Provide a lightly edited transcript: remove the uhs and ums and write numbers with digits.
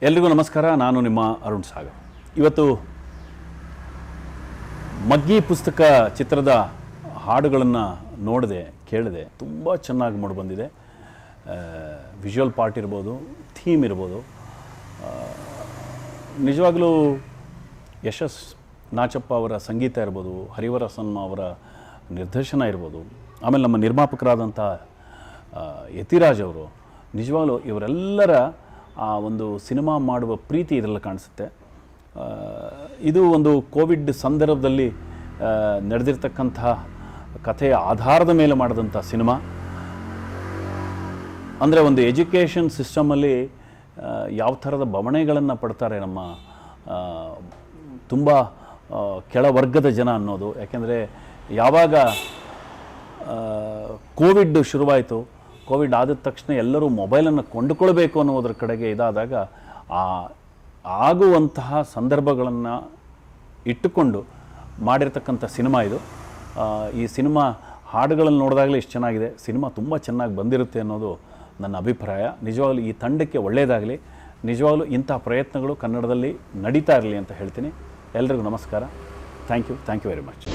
ಎಲ್ರಿಗೂ ನಮಸ್ಕಾರ. ನಾನು ನಿಮ್ಮ ಅರುಣ್ ಸಾಗರ್. ಇವತ್ತು ಮಗ್ಗಿ ಪುಸ್ತಕ ಚಿತ್ರದ ಹಾಡುಗಳನ್ನು ನೋಡಿದೆ, ಕೇಳಿದೆ. ತುಂಬ ಚೆನ್ನಾಗಿ ಮೂಡಿಬಂದಿದೆ. ವಿಜುವಲ್ ಪಾರ್ಟ್ ಇರ್ಬೋದು, ಥೀಮ್ ಇರ್ಬೋದು. ನಿಜವಾಗಲೂ ಯಶಸ್ ನಾಚಪ್ಪ ಅವರ ಸಂಗೀತ ಇರ್ಬೋದು, ಹರಿವರಸನ್ ಅವರ ನಿರ್ದೇಶನ ಇರ್ಬೋದು, ಆಮೇಲೆ ನಮ್ಮ ನಿರ್ಮಾಪಕರಾದಂಥ ಯತಿರಾಜ್ ಅವರು, ನಿಜವಾಗಲೂ ಇವರೆಲ್ಲರ ಆ ಒಂದು ಸಿನಿಮಾ ಮಾಡುವ ಪ್ರೀತಿ ಇದರಲ್ಲಿ ಕಾಣಿಸುತ್ತೆ. ಇದು ಒಂದು ಕೋವಿಡ್ ಸಂದರ್ಭದಲ್ಲಿ ನಡೆದಿರ್ತಕ್ಕಂಥ ಕಥೆಯ ಆಧಾರದ ಮೇಲೆ ಮಾಡಿದಂಥ ಸಿನಿಮಾ. ಅಂದರೆ ಒಂದು ಎಜುಕೇಷನ್ ಸಿಸ್ಟಮಲ್ಲಿ ಯಾವ ಥರದ ಬವಣೆಗಳನ್ನು ಪಡ್ತಾರೆ ನಮ್ಮ ತುಂಬ ಕೆಳವರ್ಗದ ಜನ ಅನ್ನೋದು. ಯಾಕೆಂದರೆ ಯಾವಾಗ ಕೋವಿಡ್ ಶುರುವಾಯಿತು, ಕೋವಿಡ್ ಆದ ತಕ್ಷಣ ಎಲ್ಲರೂ ಮೊಬೈಲನ್ನು ಕೊಂಡುಕೊಳ್ಬೇಕು ಅನ್ನೋದ್ರ ಕಡೆಗೆ ಇದಾದಾಗ ಆಗುವಂತಹ ಸಂದರ್ಭಗಳನ್ನು ಇಟ್ಟುಕೊಂಡು ಮಾಡಿರ್ತಕ್ಕಂಥ ಸಿನಿಮಾ ಇದು. ಈ ಸಿನಿಮಾ ಹಾಡುಗಳನ್ನು ನೋಡಿದಾಗಲೇ ಇಷ್ಟು ಚೆನ್ನಾಗಿದೆ. ಸಿನಿಮಾ ತುಂಬ ಚೆನ್ನಾಗಿ ಬಂದಿರುತ್ತೆ ಅನ್ನೋದು ನನ್ನ ಅಭಿಪ್ರಾಯ. ನಿಜವಾಗ್ಲೂ ಈ ತಂಡಕ್ಕೆ ಒಳ್ಳೆಯದಾಗಲಿ. ನಿಜವಾಗ್ಲೂ ಇಂಥ ಪ್ರಯತ್ನಗಳು ಕನ್ನಡದಲ್ಲಿ ನಡೀತಾ ಇರಲಿ ಅಂತ ಹೇಳ್ತೀನಿ. ಎಲ್ರಿಗೂ ನಮಸ್ಕಾರ. Thank you very much.